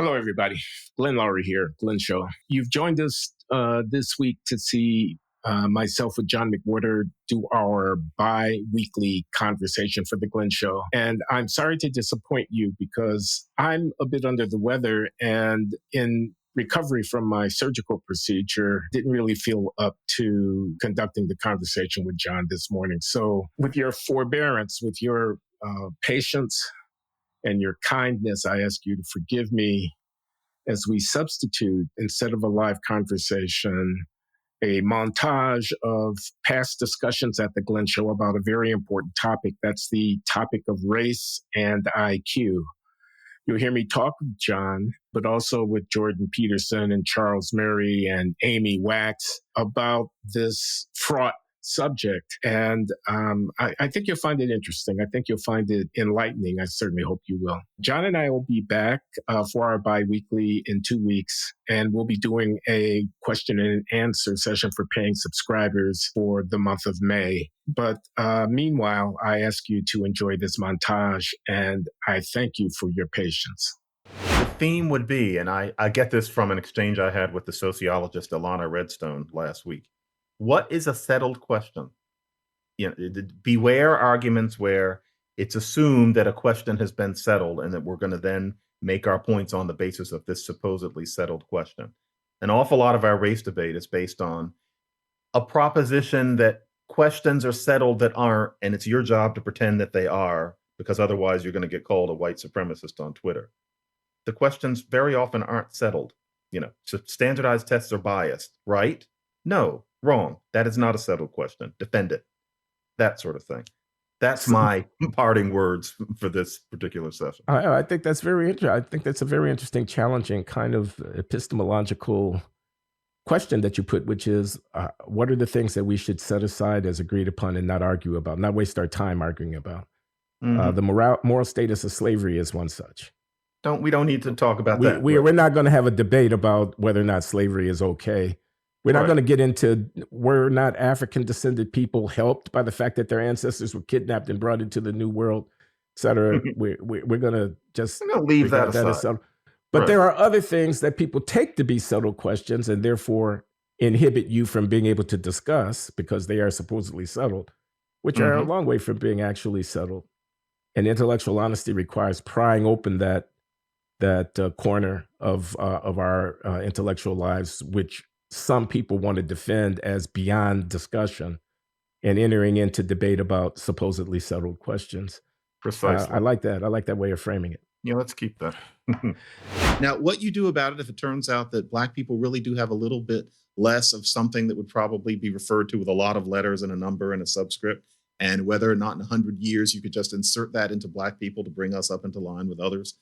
Hello, everybody. Glenn Loury here, Glenn Show. You've joined us this week to see myself with John McWhorter do our bi-weekly conversation for the Glenn Show. And I'm sorry to disappoint you because I'm a bit under the weather and in recovery from my surgical procedure, didn't really feel up to conducting the conversation with John this morning. So with your forbearance, with your patience, and your kindness, I ask you to forgive me as we substitute, instead of a live conversation, a montage of past discussions at the Glenn Show about a very important topic. That's the topic of race and IQ. You'll hear me talk with John, but also with Jordan Peterson and Charles Murray and Amy Wax about this fraught subject. And I think you'll find it interesting. I think you'll find it enlightening. I certainly hope you will. John and I will be back for our bi-weekly in 2 weeks, and we'll be doing a question and answer session for paying subscribers for the month of May. But meanwhile, I ask you to enjoy this montage, and I thank you for your patience. The theme would be, and I get this from an exchange I had with the sociologist Alana Redstone last week. What is a settled question? Beware arguments where it's assumed that a question has been settled and that we're going to then make our points on the basis of this supposedly settled question. An awful lot of our race debate is based on a proposition that questions are settled that aren't, and it's your job to pretend that they are, because otherwise you're going to get called a white supremacist on Twitter. The questions very often aren't settled. So standardized tests are biased, right? No. Wrong. That is not a settled question. Defend it. That sort of thing. That's my parting words for this particular session. I think that's very interesting. I think that's a very interesting, challenging kind of epistemological question that you put, which is, what are the things that we should set aside as agreed upon and not argue about, not waste our time arguing about? Mm-hmm. The moral status of slavery is one such. We don't need to talk about that. We're not going to have a debate about whether or not slavery is okay. We're not going to get into were not African descended people helped by the fact that their ancestors were kidnapped and brought into the New World, et cetera. We're going to just leave that aside. But there are other things that people take to be subtle questions and therefore inhibit you from being able to discuss because they are supposedly settled, which are a long way from being actually settled. And intellectual honesty requires prying open that corner of our intellectual lives, which some people want to defend as beyond discussion and entering into debate about supposedly settled questions. Precisely. I like that. I like that way of framing it. Yeah, let's keep that. Now, what you do about it, if it turns out that Black people really do have a little bit less of something that would probably be referred to with a lot of letters and a number and a subscript, and whether or not in 100 years you could just insert that into Black people to bring us up into line with others,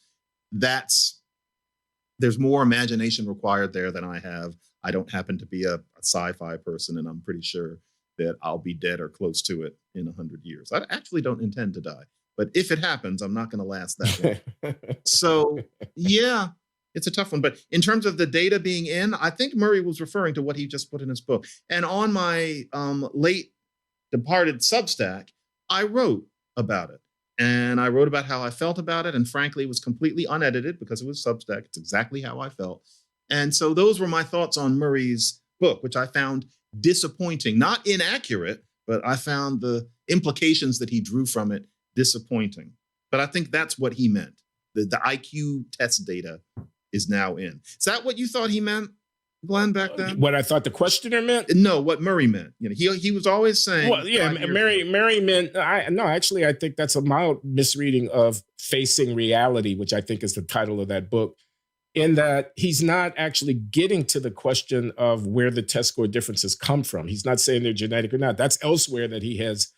there's more imagination required there than I have. I don't happen to be a sci-fi person, and I'm pretty sure that I'll be dead or close to it in 100 years. I actually don't intend to die, but if it happens, I'm not going to last that long. So yeah, it's a tough one. But in terms of the data being in, I think Murray was referring to what he just put in his book. And on my late departed Substack, I wrote about it. And I wrote about how I felt about it. And frankly, it was completely unedited because it was Substack. It's exactly how I felt. And so those were my thoughts on Murray's book, which I found disappointing, not inaccurate, but I found the implications that he drew from it disappointing. But I think that's what he meant. The IQ test data is now in. Is that what you thought he meant, Glenn, back then? What I thought the questioner meant? No, what Murray meant. He was always saying. Well, yeah, Murray meant. I think that's a mild misreading of Facing Reality, which I think is the title of that book, in that he's not actually getting to the question of where the test score differences come from. He's not saying they're genetic or not. That's elsewhere that he has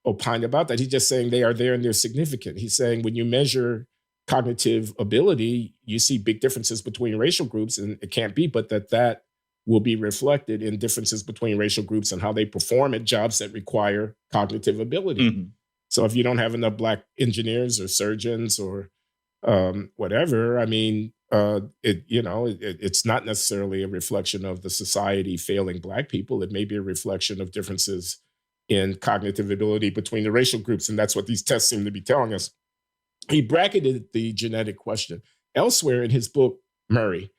opined about that. He's just saying they are there and they're significant. He's saying when you measure cognitive ability, you see big differences between racial groups, and it can't be but that will be reflected in differences between racial groups and how they perform at jobs that require cognitive ability. Mm-hmm. So if you don't have enough Black engineers or surgeons or whatever, I mean, it's not necessarily a reflection of the society failing Black people. It may be a reflection of differences in cognitive ability between the racial groups. And that's what these tests seem to be telling us. He bracketed the genetic question. elsewhere in his book, Murray,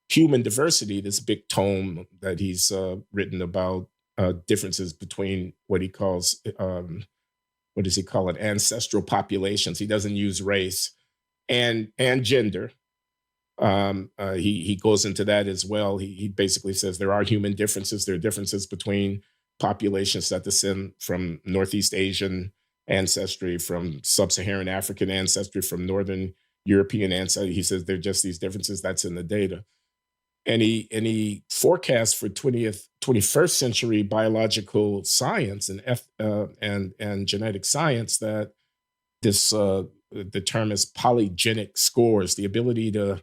Human Diversity, this big tome that he's written about differences between what he calls, what does he call it, ancestral populations. He doesn't use race and gender. He goes into that as well. He basically says there are human differences. There are differences between populations that descend from Northeast Asian ancestry, from Sub-Saharan African ancestry, from Northern European ancestry. He says there are just these differences. That's in the data. And he forecasts for 21st century biological science and genetic science that this the term is polygenic scores, the ability to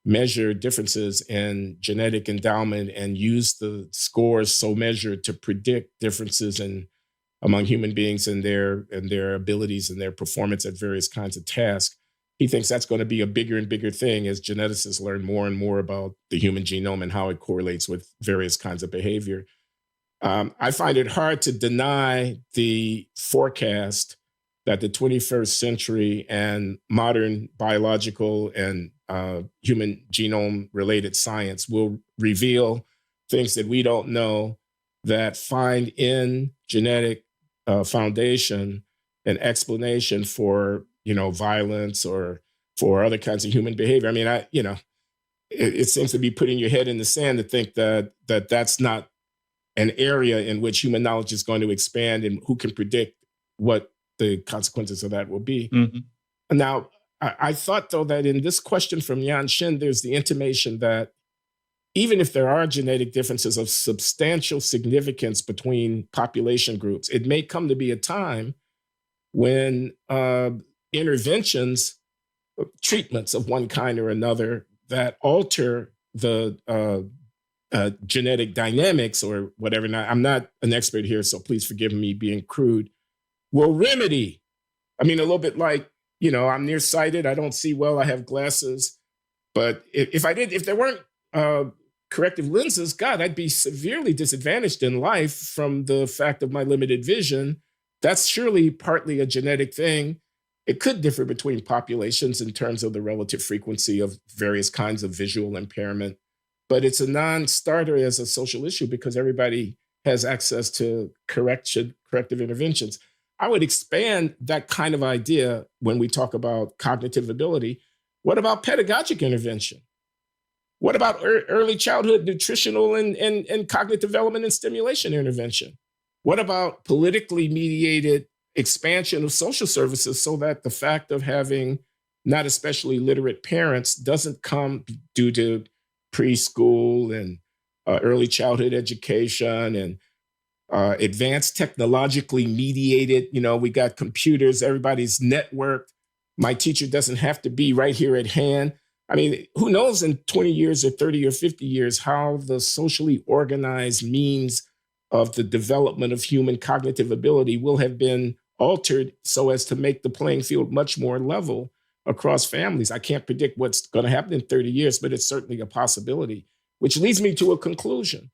measure differences in genetic endowment and use the scores so measured to predict differences among human beings and their abilities and their performance at various kinds of tasks. He thinks that's going to be a bigger and bigger thing as geneticists learn more and more about the human genome and how it correlates with various kinds of behavior. I find it hard to deny the forecast that the 21st century and modern biological and human genome related science will reveal things that we don't know, that find in genetic foundation an explanation for violence or for other kinds of human behavior. I mean, it seems to be putting your head in the sand to think that that's not an area in which human knowledge is going to expand, and who can predict what the consequences of that will be. Mm-hmm. Now, I thought, though, that in this question from Yan Shin, there's the intimation that even if there are genetic differences of substantial significance between population groups, it may come to be a time when interventions, treatments of one kind or another that alter the genetic dynamics or whatever. Now, I'm not an expert here, so please forgive me being crude, will remedy. I mean, a little bit like, I'm nearsighted, I don't see well, I have glasses. But if there weren't corrective lenses, God, I'd be severely disadvantaged in life from the fact of my limited vision. That's surely partly a genetic thing. It could differ between populations in terms of the relative frequency of various kinds of visual impairment, but it's a non-starter as a social issue because everybody has access to corrective interventions. I would expand that kind of idea when we talk about cognitive ability. What about pedagogic intervention? What about early childhood nutritional and cognitive development and stimulation intervention? What about politically mediated expansion of social services so that the fact of having not especially literate parents doesn't come due to preschool and early childhood education and advanced technologically mediated, we got computers, everybody's networked. My teacher doesn't have to be right here at hand. I mean, who knows in 20 years or 30 or 50 years how the socially organized means of the development of human cognitive ability will have been altered so as to make the playing field much more level across families. I can't predict what's going to happen in 30 years, but it's certainly a possibility, which leads me to a conclusion.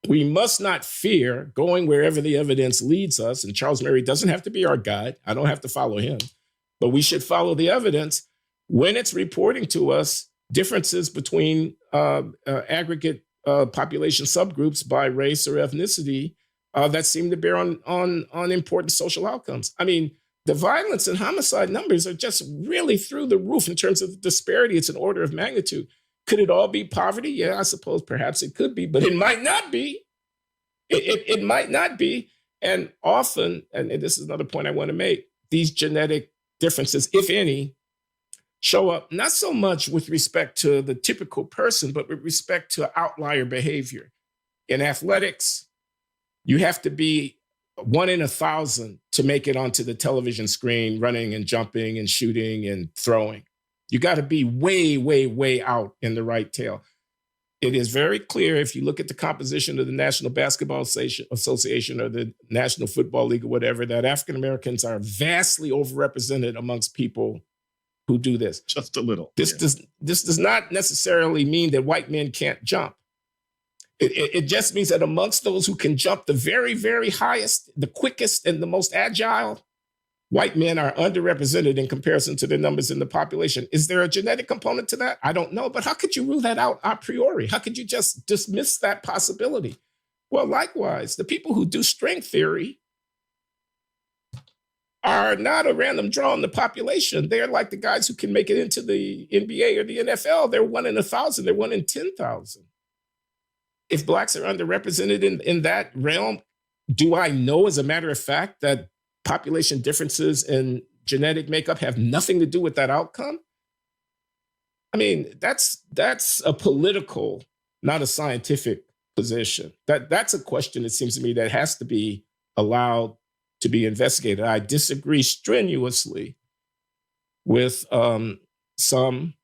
We must not fear going wherever the evidence leads us, and Charles Murray doesn't have to be our guide. I don't have to follow him, but we should follow the evidence when it's reporting to us differences between aggregate population subgroups by race or ethnicity that seem to bear on important social outcomes. I mean, the violence and homicide numbers are just really through the roof in terms of the disparity. It's an order of magnitude. Could it all be poverty? Yeah, I suppose perhaps it could be, but it might not be. It might not be. And often, and this is another point I want to make, these genetic differences, if any, show up not so much with respect to the typical person, but with respect to outlier behavior. In athletics, you have to be 1 in 1,000 to make it onto the television screen, running and jumping and shooting and throwing. You got to be way, way, way out in the right tail. It is very clear if you look at the composition of the National Basketball Association or the National Football League or whatever, that African Americans are vastly overrepresented amongst people who do this. Just a little. This does not necessarily mean that white men can't jump. It just means that amongst those who can jump the very, very highest, the quickest, and the most agile, white men are underrepresented in comparison to their numbers in the population. Is there a genetic component to that? I don't know, but how could you rule that out a priori? How could you just dismiss that possibility? Well, likewise, the people who do string theory are not a random draw in the population. They're like the guys who can make it into the NBA or the NFL. They're 1 in 1,000. They're 1 in 10,000. If Blacks are underrepresented in that realm, do I know as a matter of fact that population differences in genetic makeup have nothing to do with that outcome? I mean, that's a political, not a scientific position. That's a question, it seems to me, that has to be allowed to be investigated. I disagree strenuously with some.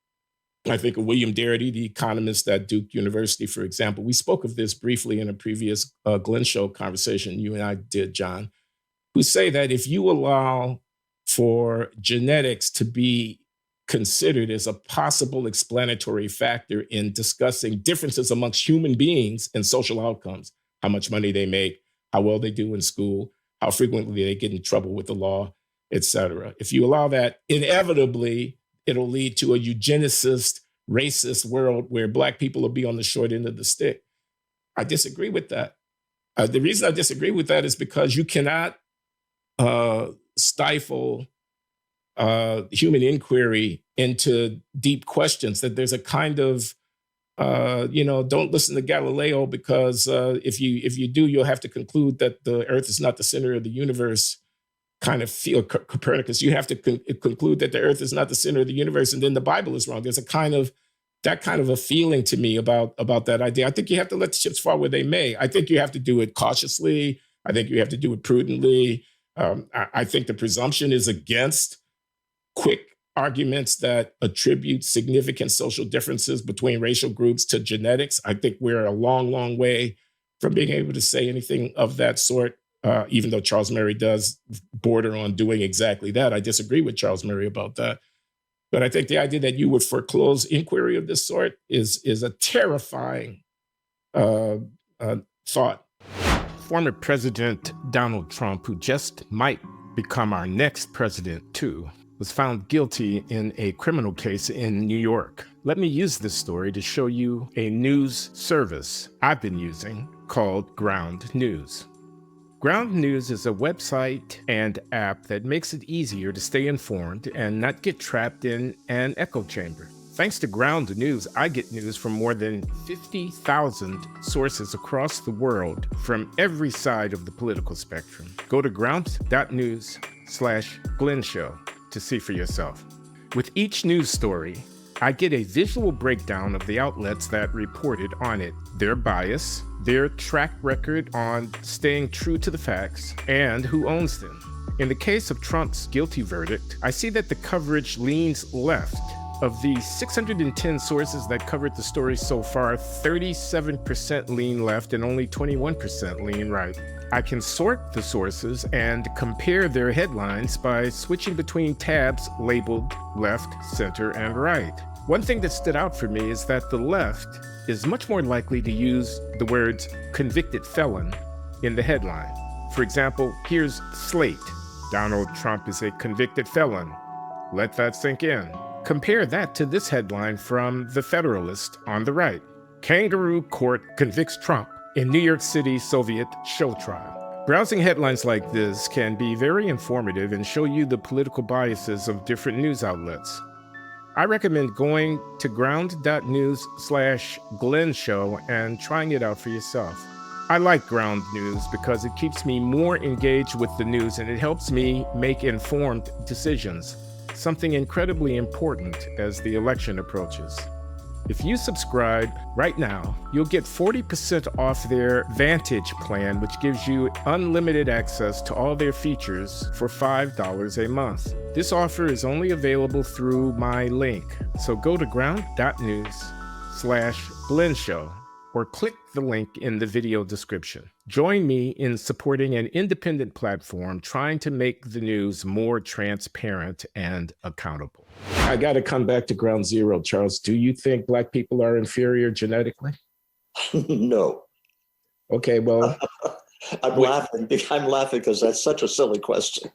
I think of William Darity, the economist at Duke University, for example. We spoke of this briefly in a previous Glenn Show conversation you and I did, John, who say that if you allow for genetics to be considered as a possible explanatory factor in discussing differences amongst human beings and social outcomes, how much money they make, how well they do in school, how frequently they get in trouble with the law, et cetera. If you allow that, inevitably, it'll lead to a eugenicist, racist world where Black people will be on the short end of the stick. I disagree with that. The reason I disagree with that is because you cannot stifle human inquiry into deep questions, that there's a kind of, don't listen to Galileo because if you do, you'll have to conclude that the earth is not the center of the universe kind of feel. Copernicus, you have to conclude that the earth is not the center of the universe and then the Bible is wrong. There's a kind of a feeling to me about that idea. I think you have to let the chips fall where they may. I think you have to do it cautiously. I think you have to do it prudently. I think the presumption is against quick arguments that attribute significant social differences between racial groups to genetics. I think we're a long, long way from being able to say anything of that sort, even though Charles Murray does border on doing exactly that. I disagree with Charles Murray about that. But I think the idea that you would foreclose inquiry of this sort is a terrifying thought. Former President Donald Trump, who just might become our next president too, was found guilty in a criminal case in New York. Let me use this story to show you a news service I've been using called Ground News. Ground News is a website and app that makes it easier to stay informed and not get trapped in an echo chamber. Thanks to Ground News, I get news from more than 50,000 sources across the world from every side of the political spectrum. Go to ground.news/Glenn Show to see for yourself. With each news story, I get a visual breakdown of the outlets that reported on it, their bias, their track record on staying true to the facts, and who owns them. In the case of Trump's guilty verdict, I see that the coverage leans left. Of the 610 sources that covered the story so far, 37% lean left and only 21% lean right. I can sort the sources and compare their headlines by switching between tabs labeled left, center, and right. One thing that stood out for me is that the left is much more likely to use the words convicted felon in the headline. For example, here's Slate. Donald Trump is a convicted felon. Let that sink in. Compare that to this headline from The Federalist on the right. Kangaroo Court convicts Trump in New York City Soviet show trial. Browsing headlines like this can be very informative and show you the political biases of different news outlets. I recommend going to ground.news/Glenn Show and trying it out for yourself. I like Ground News because it keeps me more engaged with the news and it helps me make informed decisions, something incredibly important as the election approaches. If you subscribe right now, you'll get 40% off their Vantage plan, which gives you unlimited access to all their features for $5 a month. This offer is only available through my link. So go to ground.news/Glenn Show or click the link in the video description. Join me in supporting an independent platform trying to make the news more transparent and accountable. I got to come back to ground zero, Charles. Do you think Black people are inferior genetically? No. Okay, well, I'm laughing because that's such a silly question.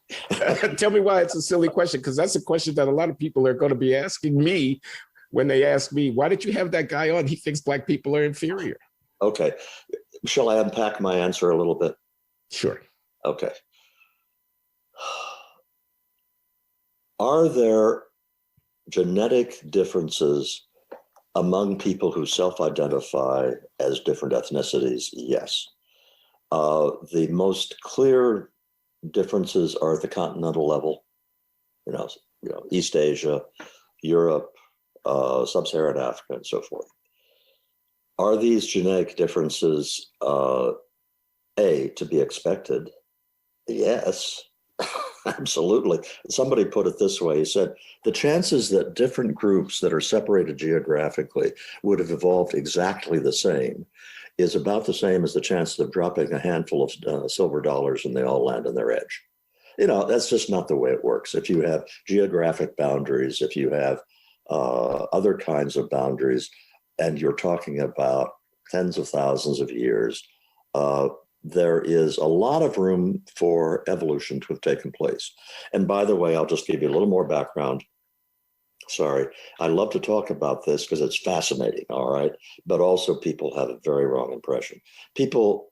Tell me why it's a silly question, because that's a question that a lot of people are going to be asking me when they ask me, why did you have that guy on? He thinks Black people are inferior. Okay. Shall I unpack my answer a little bit? Sure. Okay. Are there genetic differences among people who self-identify as different ethnicities? Yes. The most clear differences are at the continental level, East Asia, Europe, Sub-Saharan Africa, and so forth. Are these genetic differences to be expected? Yes, absolutely. Somebody put it this way. He said, the chances that different groups that are separated geographically would have evolved exactly the same is about the same as the chance of dropping a handful of silver dollars and they all land on their edge. That's just not the way it works. If you have geographic boundaries, if you have other kinds of boundaries, and you're talking about tens of thousands of years, there is a lot of room for evolution to have taken place. And by the way, I'll just give you a little more background. Sorry, I love to talk about this because it's fascinating, all right? But also people have a very wrong impression. People,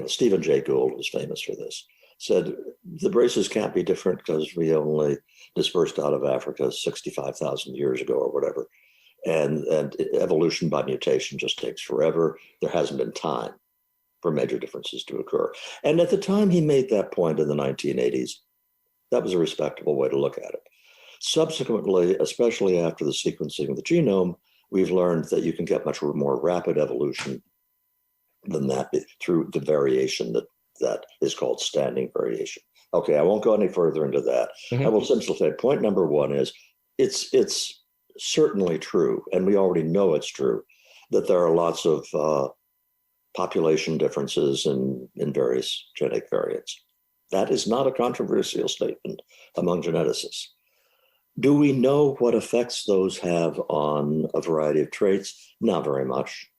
Stephen Jay Gould was famous for this, said the races can't be different because we only dispersed out of Africa 65,000 years ago or whatever. And evolution by mutation just takes forever. There hasn't been time for major differences to occur. And at the time he made that point in the 1980s, that was a respectable way to look at it. Subsequently, especially after the sequencing of the genome, we've learned that you can get much more rapid evolution than that through the variation that is called standing variation. Okay, I won't go any further into that. I will simply say point number one is it's certainly true, and we already know it's true, that there are lots of population differences in various genetic variants. That is not a controversial statement among geneticists. Do we know what effects those have on a variety of traits? Not very much.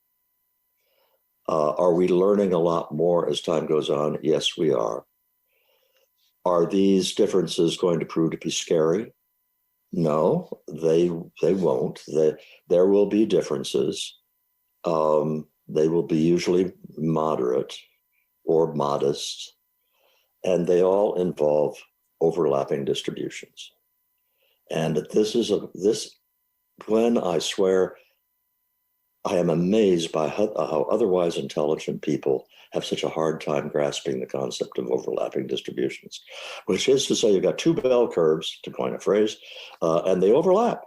Are we learning a lot more as time goes on? Yes, we are. Are these differences going to prove to be scary? No, they won't. There will be differences. They will be usually moderate or modest, and they all involve overlapping distributions. And Glenn, I swear, I am amazed by how otherwise intelligent people have such a hard time grasping the concept of overlapping distributions, which is to say you've got two bell curves, to coin a phrase, and they overlap.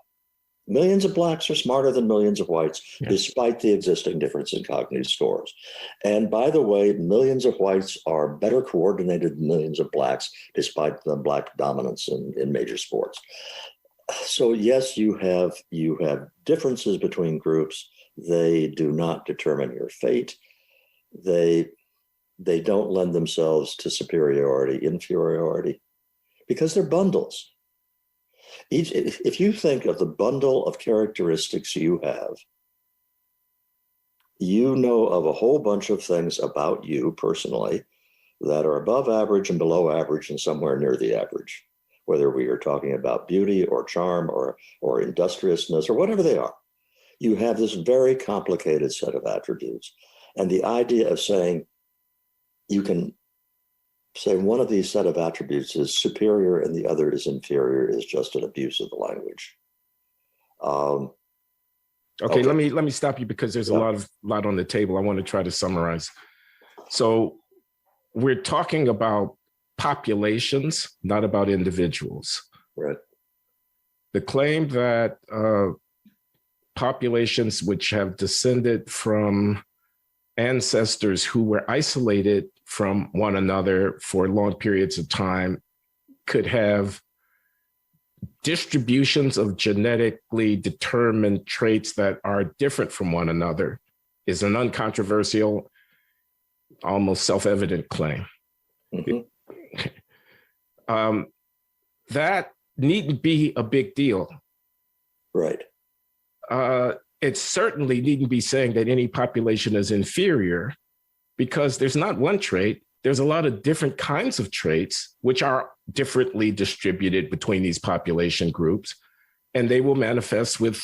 Millions of blacks are smarter than millions of whites, despite the existing difference in cognitive scores. And by the way, millions of whites are better coordinated than millions of blacks, despite the black dominance in major sports. So yes, you have differences between groups. They do not determine your fate. They don't lend themselves to superiority, inferiority, because they're bundles. If you think of the bundle of characteristics you have, you know of a whole bunch of things about you personally that are above average and below average and somewhere near the average, whether we are talking about beauty or charm or industriousness or whatever they are. You have this very complicated set of attributes. And the idea of saying you can say one of these set of attributes is superior and the other is inferior is just an abuse of the language. Okay. Let me stop you because there's a lot on the table. I want to try to summarize. So we're talking about populations, not about individuals. Right. The claim that populations which have descended from ancestors who were isolated from one another for long periods of time could have distributions of genetically determined traits that are different from one another is an uncontroversial, almost self-evident claim. That needn't be a big deal. Right. It certainly needn't be saying that any population is inferior, because there's not one trait, there's a lot of different kinds of traits which are differently distributed between these population groups, and they will manifest with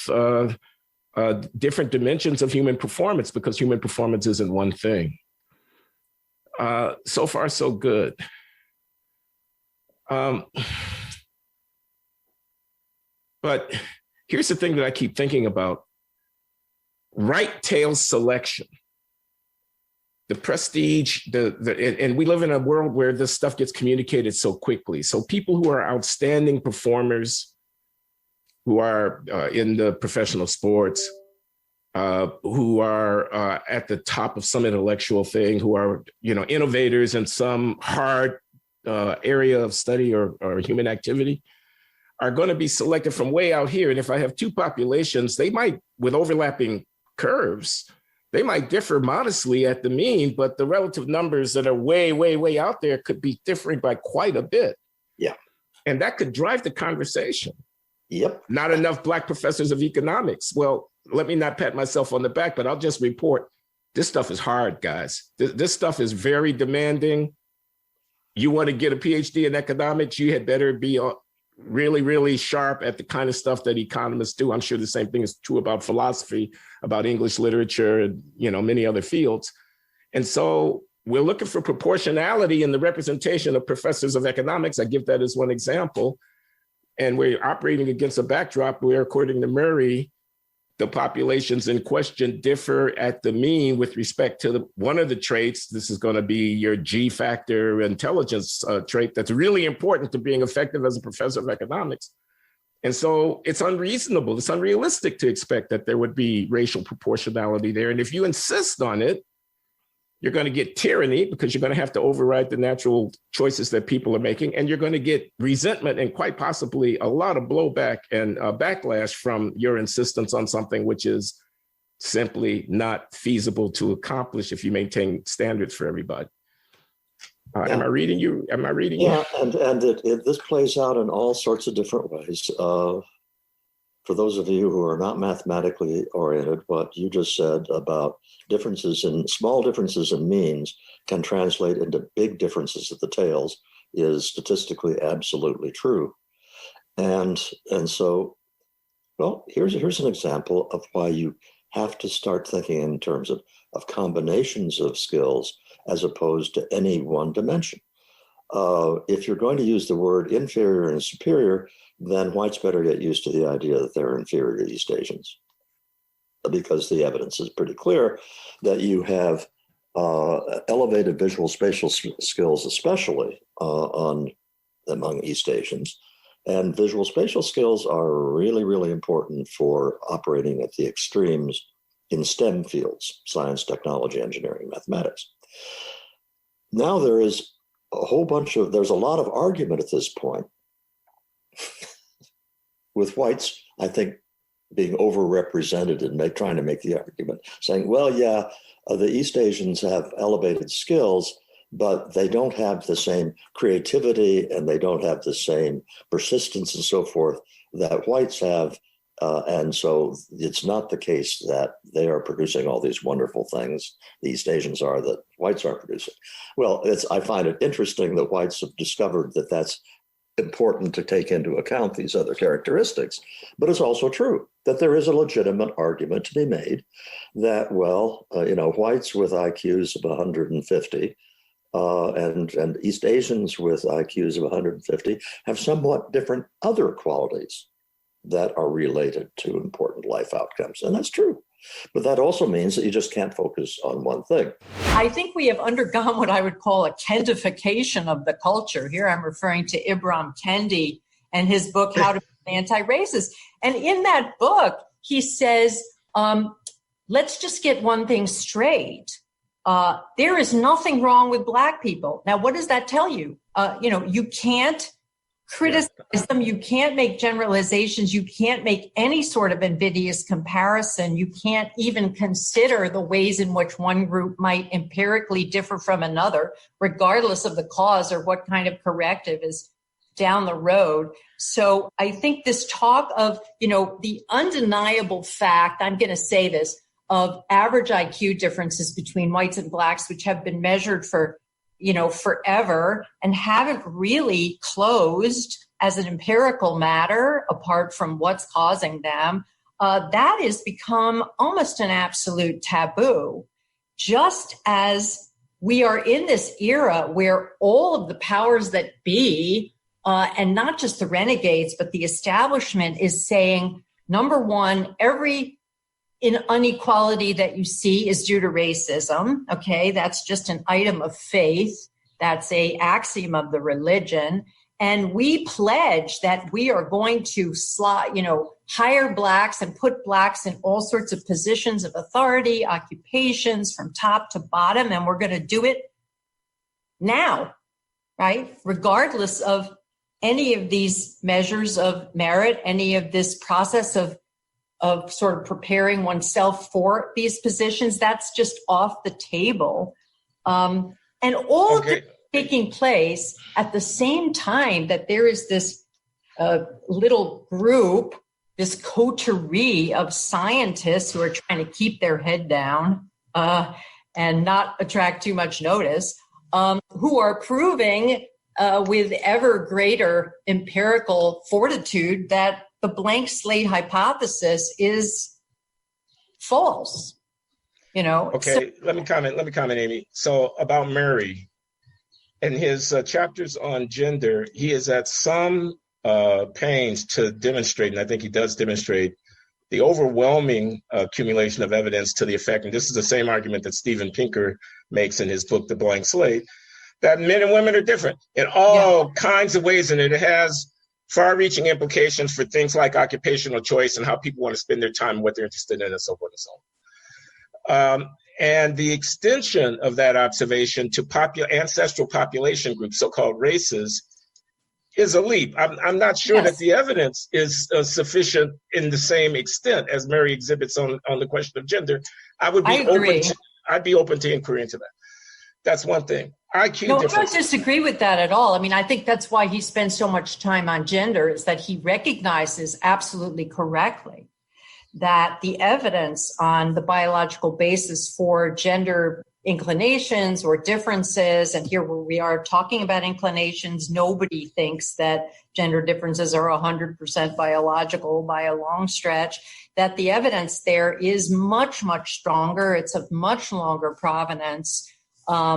different dimensions of human performance, because human performance isn't one thing. So far, so good. But here's the thing that I keep thinking about. Right tail selection. The prestige, and we live in a world where this stuff gets communicated so quickly. So people who are outstanding performers, who are in the professional sports, who are at the top of some intellectual thing, who are, innovators in some hard area of study or human activity, are going to be selected from way out here. And if I have two populations, they might, with overlapping curves, they might differ modestly at the mean, but the relative numbers that are way, way, way out there could be differing by quite a bit. Yeah. And that could drive the conversation. Yep. Not enough Black professors of economics. Well, let me not pat myself on the back, but I'll just report, this stuff is hard, guys. This stuff is very demanding. You want to get a PhD in economics, you had better be really, really sharp at the kind of stuff that economists do. I'm sure the same thing is true about philosophy, about English literature, and many other fields. And so we're looking for proportionality in the representation of professors of economics. I give that as one example. And we're operating against a backdrop where, according to Murray, the populations in question differ at the mean with respect to one of the traits. This is going to be your G factor intelligence trait that's really important to being effective as a professor of economics. And so it's unreasonable, it's unrealistic to expect that there would be racial proportionality there. And if you insist on it, you're going to get tyranny, because you're going to have to override the natural choices that people are making. And you're going to get resentment and quite possibly a lot of blowback and backlash from your insistence on something which is simply not feasible to accomplish if you maintain standards for everybody. Am I reading you? Yeah, and this plays out in all sorts of different ways. For those of you who are not mathematically oriented, what you just said about small differences in means can translate into big differences at the tails is statistically absolutely true. And so, well, here's an example of why you have to start thinking in terms of combinations of skills as opposed to any one dimension. If you're going to use the word inferior and superior, then whites better get used to the idea that they're inferior to East Asians, because the evidence is pretty clear that you have elevated visual spatial skills, especially among East Asians. And visual spatial skills are really, really important for operating at the extremes in STEM fields: science, technology, engineering, mathematics. Now there's a lot of argument at this point with whites, I think, being overrepresented and trying to make the argument, saying, well, yeah, the East Asians have elevated skills, but they don't have the same creativity and they don't have the same persistence and so forth that whites have. And so it's not the case that they are producing all these wonderful things the East Asians are that whites aren't producing. Well, I find it interesting that whites have discovered that that's important to take into account these other characteristics. But it's also true that there is a legitimate argument to be made that, well, whites with IQs of 150 and East Asians with IQs of 150 have somewhat different other qualities that are related to important life outcomes. And that's true. But that also means that you just can't focus on one thing. I think we have undergone what I would call a Kendification of the culture. Here I'm referring to Ibram Kendi and his book, How to Be Anti-Racist. And in that book, he says, let's just get one thing straight. There is nothing wrong with Black people. Now, what does that tell you? You can't criticize them. You can't make generalizations. You can't make any sort of invidious comparison. You can't even consider the ways in which one group might empirically differ from another, regardless of the cause or what kind of corrective is down the road. So I think this talk of, the undeniable fact, I'm going to say this, of average IQ differences between whites and Blacks, which have been measured for forever and haven't really closed as an empirical matter, apart from what's causing them, that has become almost an absolute taboo. Just as we are in this era where all of the powers that be, and not just the renegades, but the establishment is saying, number one, every inequality that you see is due to racism. Okay, that's just an item of faith. That's a axiom of the religion. And we pledge that we are going to hire blacks and put blacks in all sorts of positions of authority, occupations from top to bottom. And we're going to do it now, right? Regardless of any of these measures of merit, any of this process of sort of preparing oneself for these positions, that's just off the table. And all of it taking place at the same time that there is this little group, this coterie of scientists who are trying to keep their head down and not attract too much notice, who are proving with ever greater empirical fortitude that the blank slate hypothesis is false. Okay, let me comment, Amy. So about Murray and his chapters on gender, he is at some pains to demonstrate, and I think he does demonstrate, the overwhelming accumulation of evidence to the effect, and this is the same argument that Steven Pinker makes in his book, The Blank Slate, that men and women are different in all kinds of ways, and it has far-reaching implications for things like occupational choice and how people want to spend their time and what they're interested in and so forth and so on. And the extension of that observation to ancestral population groups, so-called races, is a leap. I'm not sure that the evidence is sufficient in the same extent as Murray exhibits on the question of gender. I'd be open to inquiry into that. That's one thing. IQ no, difference. I don't disagree with that at all. I mean, I think that's why he spends so much time on gender, is that he recognizes absolutely correctly that the evidence on the biological basis for gender inclinations or differences, and here we are talking about inclinations, nobody thinks that gender differences are 100% biological by a long stretch, that the evidence there is much, much stronger. It's of much longer provenance. There are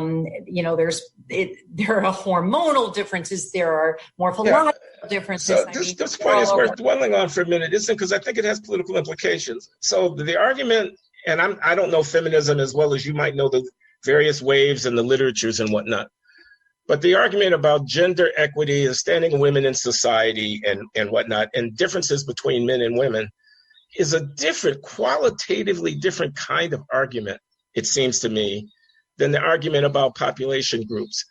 hormonal differences, there are morphological differences. So this point is worth dwelling on for a minute, isn't it? Because I think it has political implications. So the argument, and I don't know feminism as well as you might know the various waves and the literatures and whatnot, but the argument about gender equity and standing of women in society and whatnot, and differences between men and women, is a qualitatively different kind of argument, it seems to me, than the argument about population groups.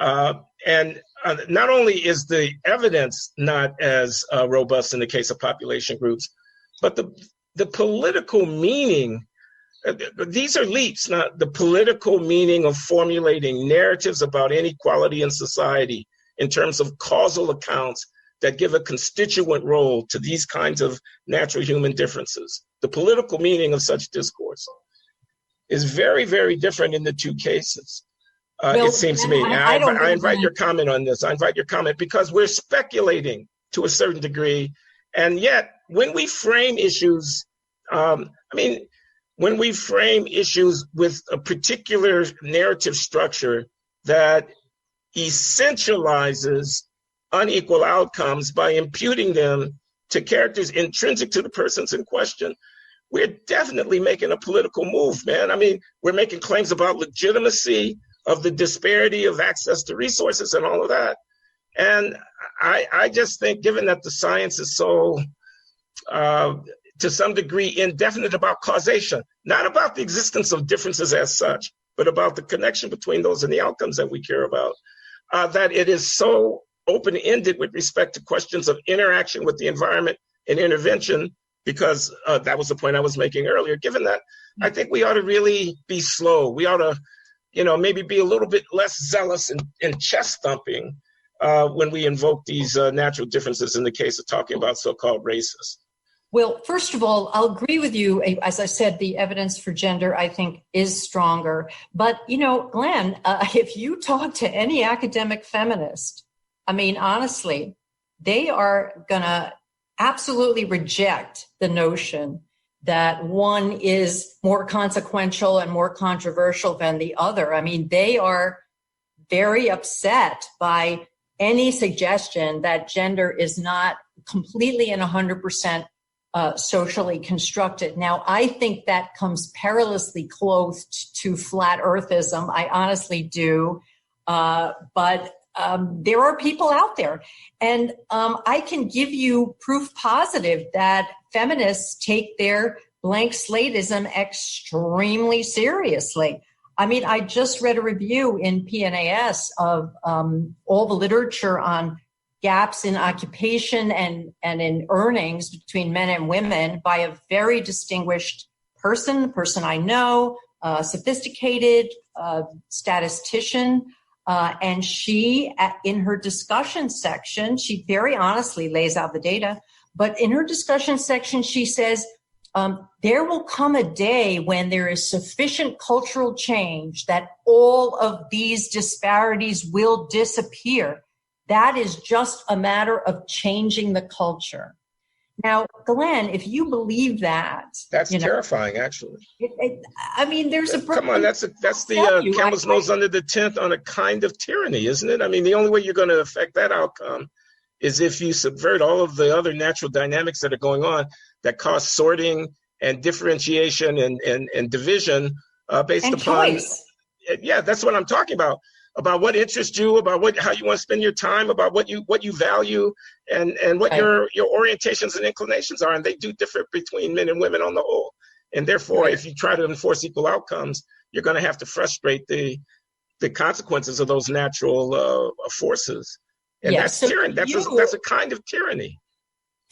And not only is the evidence not as robust in the case of population groups, but the political meaning, these are leaps, not the political meaning of formulating narratives about inequality in society in terms of causal accounts that give a constituent role to these kinds of natural human differences. The political meaning of such discourse is very, very different in the two cases, it seems to me. I invite your comment on this. I invite your comment because we're speculating to a certain degree. And yet, when we frame issues, when we frame issues with a particular narrative structure that essentializes unequal outcomes by imputing them to characters intrinsic to the persons in question, we're definitely making a political move, man. I mean, we're making claims about legitimacy of the disparity of access to resources and all of that. And I just think, given that the science is so, to some degree, indefinite about causation, not about the existence of differences as such, but about the connection between those and the outcomes that we care about, that it is so open-ended with respect to questions of interaction with the environment and intervention, because that was the point I was making earlier. Given that, I think we ought to really be slow. We ought to, maybe be a little bit less zealous and chest thumping when we invoke these natural differences in the case of talking about so-called races. Well, first of all, I'll agree with you. As I said, the evidence for gender, I think, is stronger. But, Glenn, if you talk to any academic feminist, I mean, honestly, they are going to absolutely reject the notion that one is more consequential and more controversial than the other. I mean, they are very upset by any suggestion that gender is not completely and 100% socially constructed. Now, I think that comes perilously close to flat earthism. I honestly do. But there are people out there. And I can give you proof positive that feminists take their blank slateism extremely seriously. I mean, I just read a review in PNAS of all the literature on gaps in occupation and in earnings between men and women by a very distinguished person, the person I know, sophisticated statistician. And she, in her discussion section, she very honestly lays out the data. But in her discussion section, she says, there will come a day when there is sufficient cultural change that all of these disparities will disappear. That is just a matter of changing the culture. Now, Glenn, if you believe that, that's terrifying. Actually, I mean, there's a come on. That's the camel's nose under the tent on a kind of tyranny, isn't it? I mean, the only way you're going to affect that outcome is if you subvert all of the other natural dynamics that are going on that cause sorting and differentiation and division based and upon choice. Yeah, that's what I'm talking about what interests you, about how you want to spend your time, about what you value, and what your orientations and inclinations are, and they do differ between men and women on the whole. And therefore, if you try to enforce equal outcomes, you're going to have to frustrate the consequences of those natural forces. And that's tyranny. That's a kind of tyranny.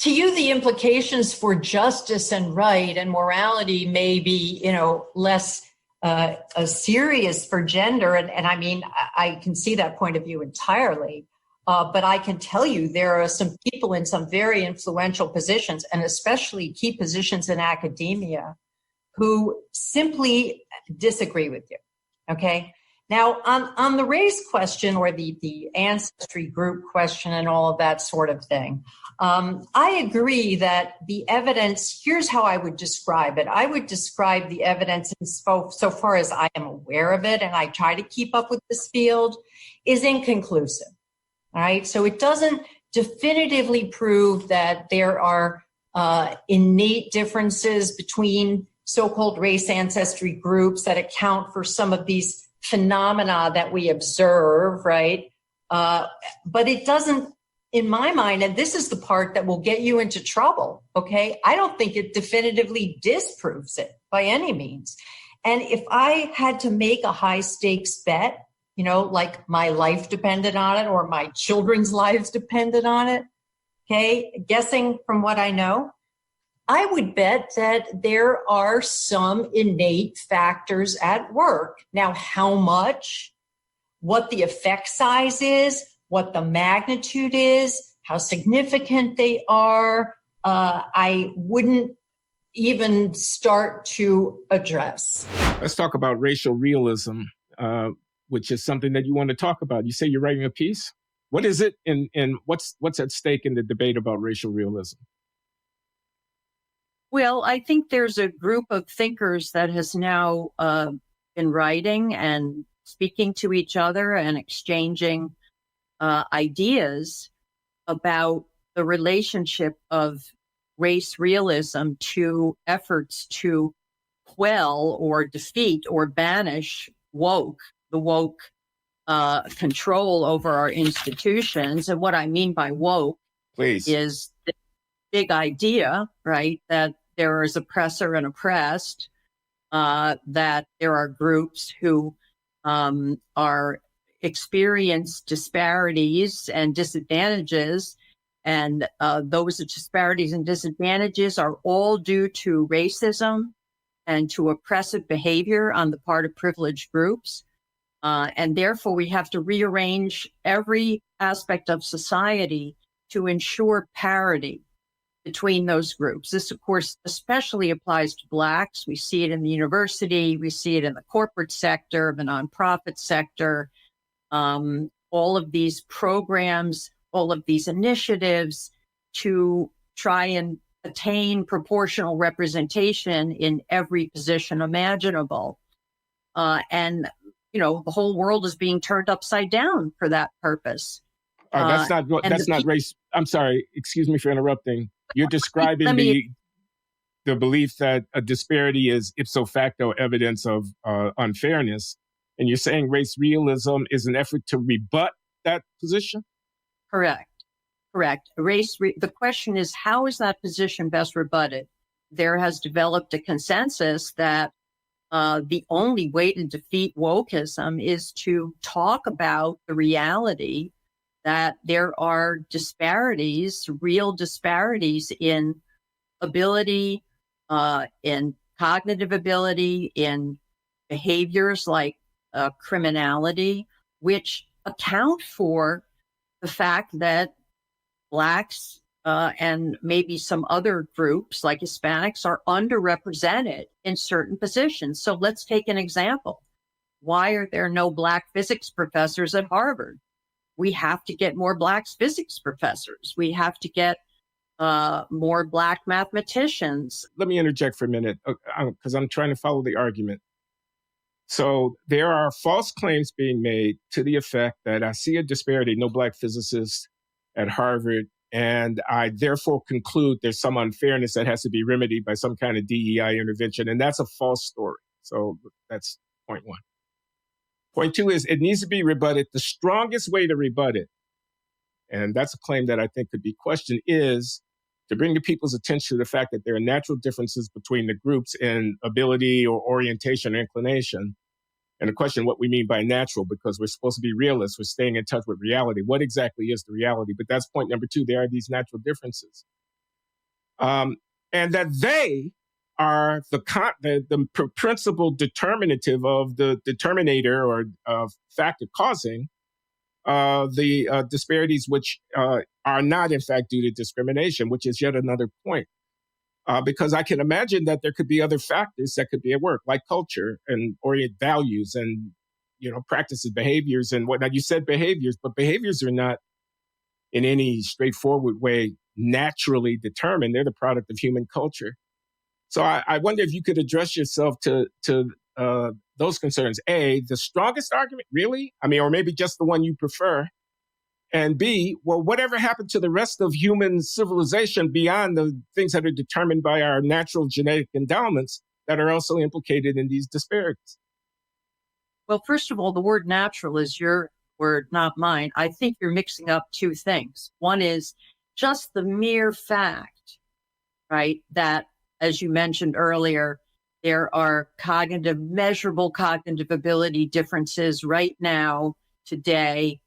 To you, the implications for justice and right and morality may be, less serious for gender. And I mean, I can see that point of view entirely. But I can tell you there are some people in some very influential positions, and especially key positions in academia, who simply disagree with you. Okay. Now, on the race question or the ancestry group question and all of that sort of thing, I agree that the evidence, here's how I would describe it. I would describe the evidence so far as I am aware of it, and I try to keep up with this field, is inconclusive. All right. So it doesn't definitively prove that there are innate differences between so-called race ancestry groups that account for some of these phenomena that we observe, right? But it doesn't, in my mind, and this is the part that will get you into trouble, okay? I don't think it definitively disproves it by any means. And if I had to make a high stakes bet, like my life depended on it or my children's lives depended on it, okay, guessing from what I know, I would bet that there are some innate factors at work. Now, how much, what the effect size is, what the magnitude is, how significant they are, I wouldn't even start to address. Let's talk about racial realism, which is something that you want to talk about. You say you're writing a piece. What is it, and what's at stake in the debate about racial realism? Well, I think there's a group of thinkers that has now been writing and speaking to each other and exchanging ideas about the relationship of race realism to efforts to quell or defeat or banish the woke control over our institutions. And what I mean by woke is the big idea, right, that there is oppressor and oppressed, that there are groups who are experience disparities and disadvantages, and those disparities and disadvantages are all due to racism and to oppressive behavior on the part of privileged groups. And therefore, we have to rearrange every aspect of society to ensure parity between those groups. This, of course, especially applies to Blacks. We see it in the university. We see it in the corporate sector, the nonprofit sector. All of these programs, all of these initiatives to try and attain proportional representation in every position imaginable. And, the whole world is being turned upside down for that purpose. That's not race. I'm sorry. Excuse me for interrupting. You're describing the belief that a disparity is ipso facto evidence of unfairness. And you're saying race realism is an effort to rebut that position? Correct. The question is, how is that position best rebutted? There has developed a consensus that the only way to defeat wokeism is to talk about the reality that there are disparities, real disparities in ability, in cognitive ability, in behaviors like criminality, which account for the fact that Blacks and maybe some other groups like Hispanics are underrepresented in certain positions. So let's take an example. Why are there no Black physics professors at Harvard? We have to get more Black physics professors. We have to get more Black mathematicians. Let me interject for a minute because I'm trying to follow the argument. So there are false claims being made to the effect that I see a disparity, no Black physicists at Harvard, and I therefore conclude there's some unfairness that has to be remedied by some kind of DEI intervention, and that's a false story. So that's point one. Point two is it needs to be rebutted. The strongest way to rebut it, and that's a claim that I think could be questioned, is to bring to people's attention the fact that there are natural differences between the groups in ability or orientation or inclination. And the question what we mean by natural, because we're supposed to be realists, we're staying in touch with reality. What exactly is the reality? But that's point number two. There are these natural differences. And that they are the principal determinative of the determinator or factor causing the disparities which are not in fact due to discrimination, which is yet another point. Because I can imagine that there could be other factors that could be at work, like culture and values and, practices, behaviors and whatnot. You said behaviors, but behaviors are not in any straightforward way naturally determined. They're the product of human culture. So I wonder if you could address yourself to those concerns. A, the strongest argument, really? Or maybe just the one you prefer. And B, well, whatever happened to the rest of human civilization beyond the things that are determined by our natural genetic endowments that are also implicated in these disparities? Well, first of all, the word natural is your word, not mine. I think you're mixing up two things. One is just the mere fact, right, that, as you mentioned earlier, there are measurable cognitive ability differences right now, today,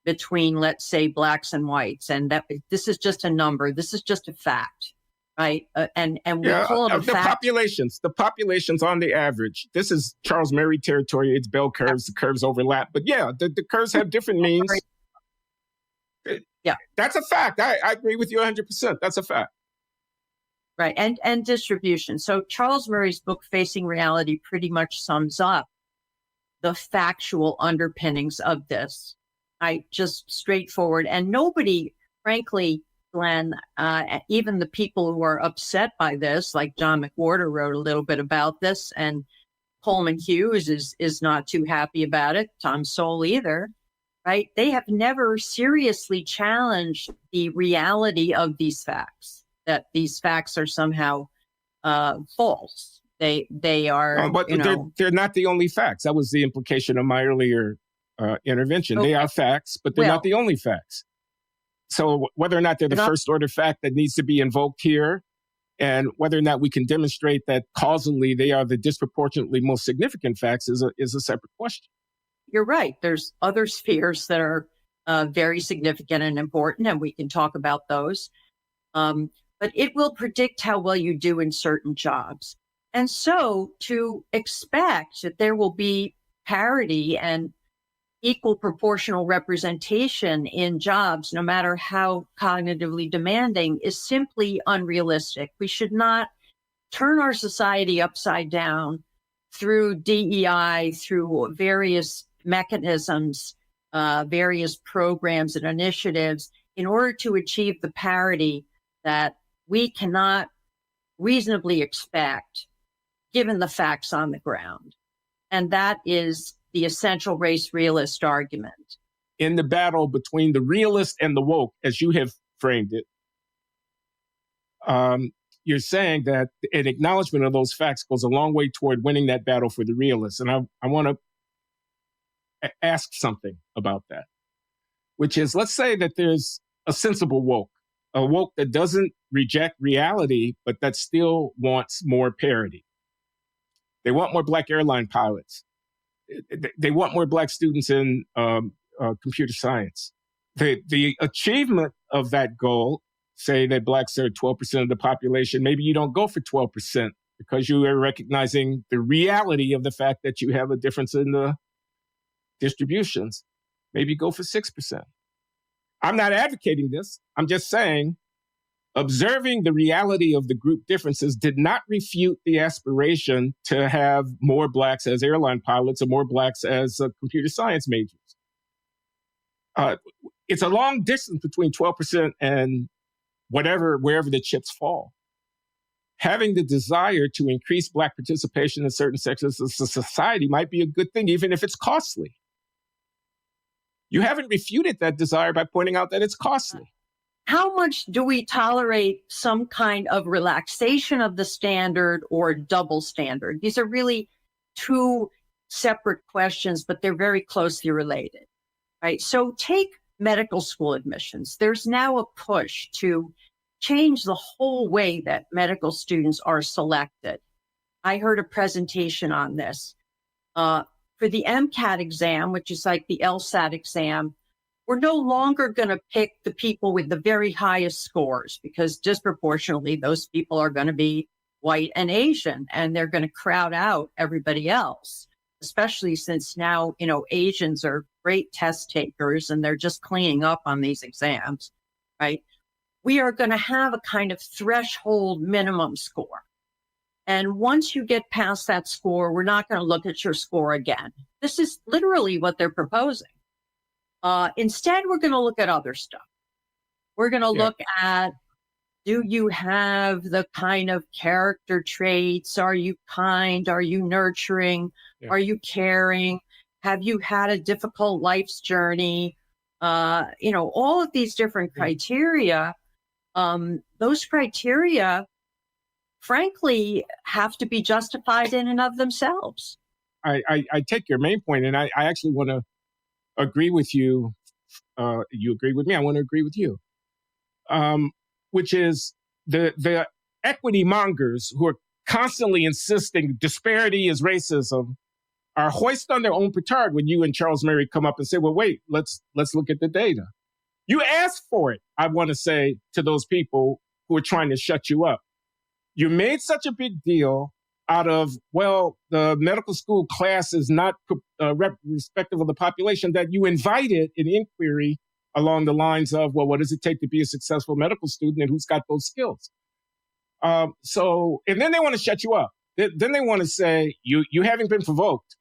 between, let's say, Blacks and whites, and that this is just a number. This is just a fact, right? And we call it a fact. The populations on the average. This is Charles Murray territory. It's bell curves. The curves overlap, but the curves have different means. Yeah, that's a fact. I agree with you 100%. That's a fact. Right, and distribution. So Charles Murray's book, Facing Reality, pretty much sums up the factual underpinnings of this. Just straightforward. And nobody, frankly, Glenn, even the people who are upset by this, like John McWhorter wrote a little bit about this, and Coleman Hughes is not too happy about it, Tom Sowell either, right? They have never seriously challenged the reality of these facts, that these facts are somehow false. They are, but they're not the only facts. That was the implication of my earlier intervention. Okay. They are facts, but they're not the only facts. So whether or not they're the first order fact that needs to be invoked here, and whether or not we can demonstrate that causally they are the disproportionately most significant facts is a separate question. You're right. There's other spheres that are very significant and important, and we can talk about those. But it will predict how well you do in certain jobs. And so to expect that there will be parity and equal proportional representation in jobs, no matter how cognitively demanding, is simply unrealistic. We should not turn our society upside down through DEI, through various mechanisms, various programs and initiatives in order to achieve the parity that we cannot reasonably expect given the facts on the ground. And that is the essential race realist argument. In the battle between the realist and the woke, as you have framed it, you're saying that an acknowledgement of those facts goes a long way toward winning that battle for the realist. And I want to ask something about that, which is, let's say that there's a sensible woke, a woke that doesn't reject reality, but that still wants more parity. They want more Black airline pilots. They want more Black students in computer science. The achievement of that goal, say that Blacks are 12% of the population, maybe you don't go for 12% because you are recognizing the reality of the fact that you have a difference in the distributions. Maybe go for 6%. I'm not advocating this. I'm just saying, observing the reality of the group differences did not refute the aspiration to have more Blacks as airline pilots or more Blacks as computer science majors. It's a long distance between 12% and wherever the chips fall. Having the desire to increase Black participation in certain sectors of society might be a good thing, even if it's costly. You haven't refuted that desire by pointing out that it's costly. How much do we tolerate some kind of relaxation of the standard or double standard? These are really two separate questions, but they're very closely related, right? So take medical school admissions. There's now a push to change the whole way that medical students are selected. I heard a presentation on this. For the MCAT exam, which is like the LSAT exam, we're no longer going to pick the people with the very highest scores because disproportionately those people are going to be white and Asian, and they're going to crowd out everybody else, especially since now, Asians are great test takers and they're just cleaning up on these exams, right? We are going to have a kind of threshold minimum score. And once you get past that score, we're not going to look at your score again. This is literally what they're proposing. Instead, we're going to look at other stuff. We're going to look at, do you have the kind of character traits? Are you kind? Are you nurturing? Yeah. Are you caring? Have you had a difficult life's journey? All of these different criteria, those criteria, frankly, have to be justified in and of themselves. I take your main point, and I actually want to agree with you. You agree with me. I want to agree with you, which is the equity mongers who are constantly insisting disparity is racism are hoist on their own petard when you and Charles Murray come up and say, well, wait, let's look at the data. You asked for it, I want to say to those people who are trying to shut you up. You made such a big deal out of, well, the medical school class is not respective of the population, that you invited an inquiry along the lines of, well, what does it take to be a successful medical student and who's got those skills? And then they want to shut you up. Then they want to say, you haven't been provoked.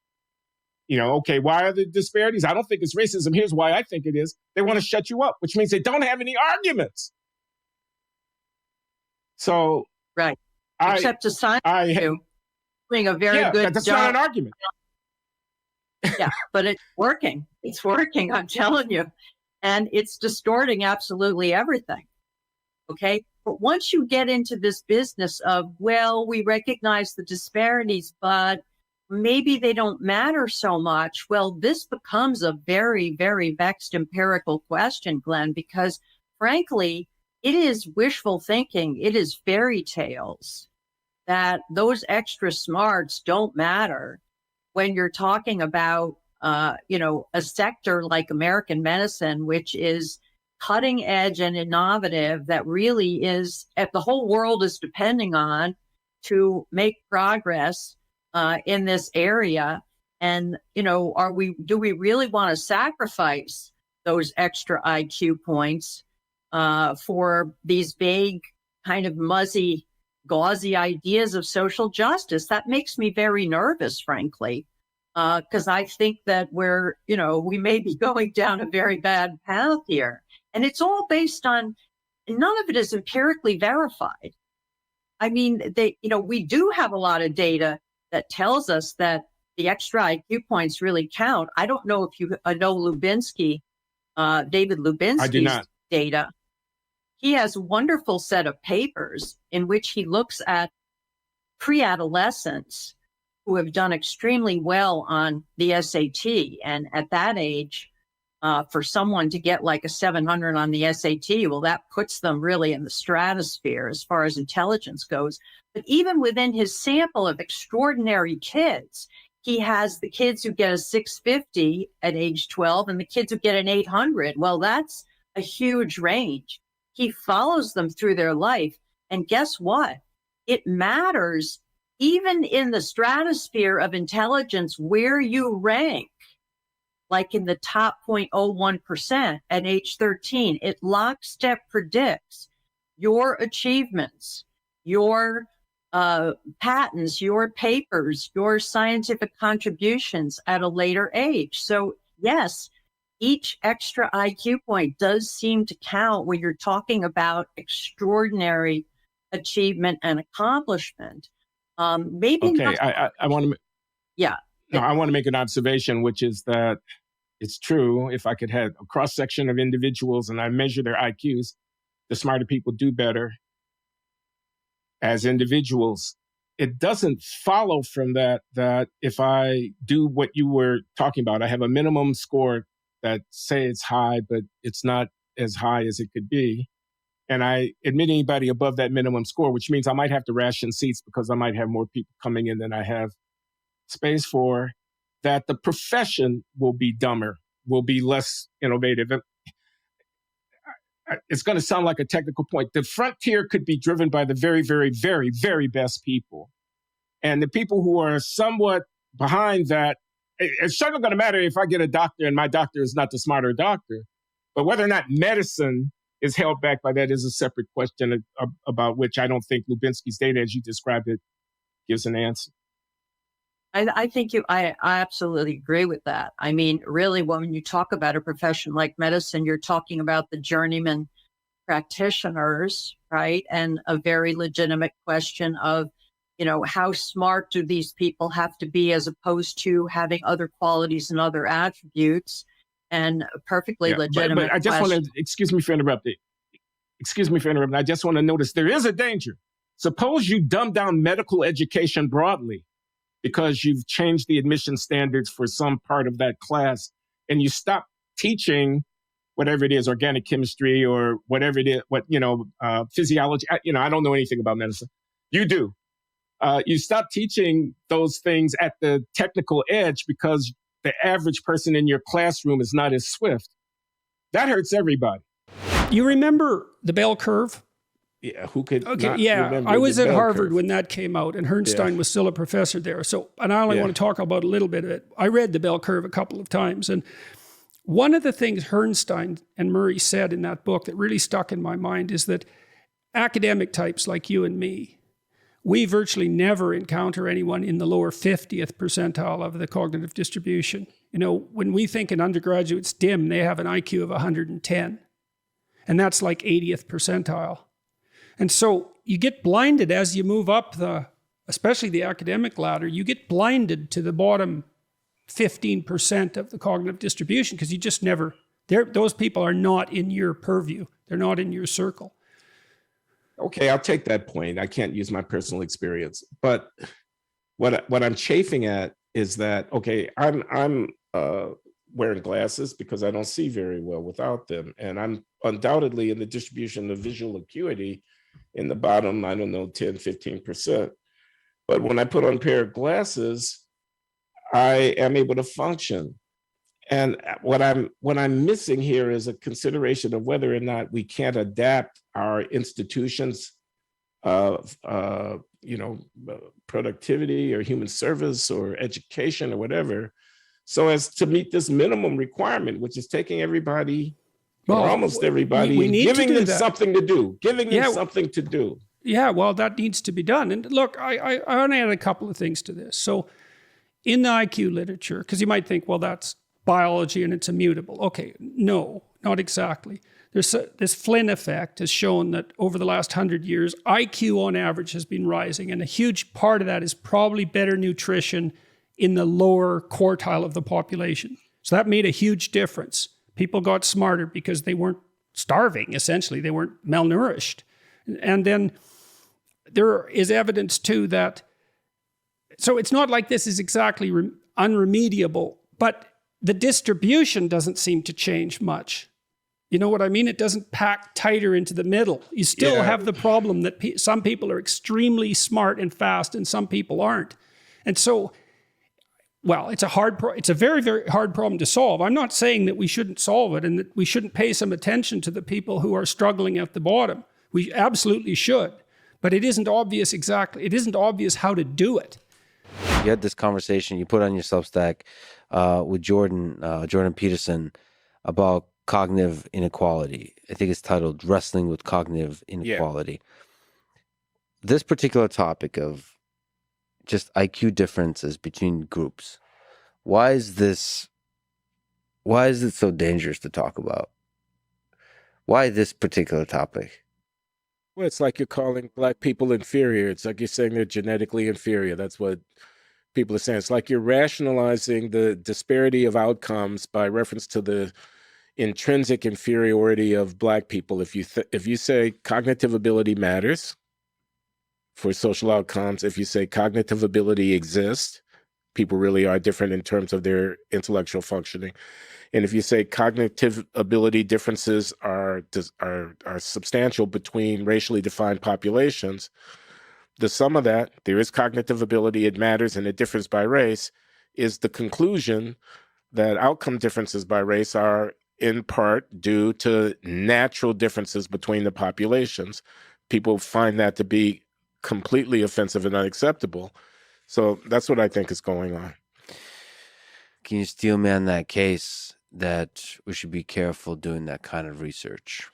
Okay, why are the disparities? I don't think it's racism. Here's why I think it is. They want to shut you up, which means they don't have any arguments. So, right. Except to sign you doing a very good that's job. Not an argument. Yeah, but it's working. It's working, I'm telling you. And it's distorting absolutely everything. Okay? But once you get into this business of, well, we recognize the disparities, but maybe they don't matter so much. Well, this becomes a very, very vexed empirical question, Glenn, because frankly, it is wishful thinking. It is fairy tales that those extra smarts don't matter when you're talking about, a sector like American medicine, which is cutting edge and innovative, that really is, the whole world is depending on to make progress in this area. And, do we really want to sacrifice those extra IQ points for these vague, kind of muzzy, gauzy ideas of social justice? That makes me very nervous, frankly, because I think that we may be going down a very bad path here. And it's all based on, none of it is empirically verified. I mean, we do have a lot of data that tells us that the extra IQ points really count. I don't know if you know Lubinsky, David Lubinsky's data. He has a wonderful set of papers in which he looks at pre-adolescents who have done extremely well on the SAT. And at that age, for someone to get like a 700 on the SAT, well, that puts them really in the stratosphere as far as intelligence goes. But even within his sample of extraordinary kids, he has the kids who get a 650 at age 12 and the kids who get an 800. Well, that's a huge range. He follows them through their life. And guess what? It matters even in the stratosphere of intelligence where you rank, like in the top 0.01% at age 13. It lockstep predicts your achievements, your patents, your papers, your scientific contributions at a later age. So yes, each extra IQ point does seem to count when you're talking about extraordinary achievement and accomplishment. Maybe okay. I want to. Yeah. No, I want to make an observation, which is that it's true. If I could have a cross section of individuals and I measure their IQs, the smarter people do better as individuals. It doesn't follow from that if I do what you were talking about, I have a minimum score that say it's high, but it's not as high as it could be. And I admit anybody above that minimum score, which means I might have to ration seats because I might have more people coming in than I have space for, that the profession will be dumber, will be less innovative. It's going to sound like a technical point. The frontier could be driven by the very, very, very, very best people. And the people who are somewhat behind that, it's certainly going to matter if I get a doctor and my doctor is not the smarter doctor. But whether or not medicine is held back by that is a separate question about which I don't think Lubinsky's data, as you described it, gives an answer. I think I absolutely agree with that. I mean, really, when you talk about a profession like medicine, you're talking about the journeyman practitioners, right? And a very legitimate question of, how smart do these people have to be as opposed to having other qualities and other attributes, and perfectly legitimate. But I just want to, excuse me for interrupting. I just want to notice there is a danger. Suppose you dumb down medical education broadly because you've changed the admission standards for some part of that class, and you stop teaching whatever it is, organic chemistry or whatever it is, physiology. I don't know anything about medicine. You do. You stop teaching those things at the technical edge because the average person in your classroom is not as swift. That hurts everybody. You remember the bell curve? Yeah, who could? Okay, yeah. I was at Harvard when that came out, and Herrnstein was still a professor there. So, and I only want to talk about a little bit of it. I read the bell curve a couple of times, and one of the things Herrnstein and Murray said in that book that really stuck in my mind is that academic types like you and me, we virtually never encounter anyone in the lower 50th percentile of the cognitive distribution. When we think an undergraduate's dim, they have an IQ of 110, and that's like 80th percentile. And so you get blinded as you move up especially the academic ladder, you get blinded to the bottom 15% of the cognitive distribution because you just never, those people are not in your purview. They're not in your circle. Okay, I'll take that point. I can't use my personal experience. But what I'm chafing at is that, okay, I'm wearing glasses because I don't see very well without them. And I'm undoubtedly in the distribution of visual acuity in the bottom, 10, 15%. But when I put on a pair of glasses, I am able to function. And what I'm missing here is a consideration of whether or not we can't adapt our institutions of, productivity or human service or education or whatever, so as to meet this minimum requirement, which is taking everybody, or almost everybody, and giving them something to do, something to do. Yeah, well, that needs to be done. And look, I want to add a couple of things to this. So in the IQ literature, because you might think, well, that's biology and it's immutable. Okay, no, not exactly. This Flynn effect has shown that over the last 100 years, IQ on average has been rising. And a huge part of that is probably better nutrition in the lower quartile of the population. So that made a huge difference. People got smarter because they weren't starving, essentially. They weren't malnourished. And then there is evidence too that, so it's not like this is exactly unremediable, but the distribution doesn't seem to change much. You know what I mean? It doesn't pack tighter into the middle. You still have the problem that some people are extremely smart and fast and some people aren't. And so, well, it's a very, very hard problem to solve. I'm not saying that we shouldn't solve it and that we shouldn't pay some attention to the people who are struggling at the bottom. We absolutely should. But it isn't obvious how to do it. You had this conversation you put on your Substack with Jordan Peterson about cognitive inequality. I think it's titled Wrestling with Cognitive Inequality. Yeah. This particular topic of just IQ differences between groups. Why is it so dangerous to talk about? Why this particular topic? Well, it's like you're calling Black people inferior. It's like you're saying they're genetically inferior. That's what people are saying. It's like you're rationalizing the disparity of outcomes by reference to the intrinsic inferiority of Black people. If you say cognitive ability matters for social outcomes, if you say cognitive ability exists, people really are different in terms of their intellectual functioning. And if you say cognitive ability differences are substantial between racially defined populations, the sum of that, there is cognitive ability, it matters, and it differs by race, is the conclusion that outcome differences by race are in part due to natural differences between the populations. People find that to be completely offensive and unacceptable. So that's what I think is going on. Can you steel man that case that we should be careful doing that kind of research?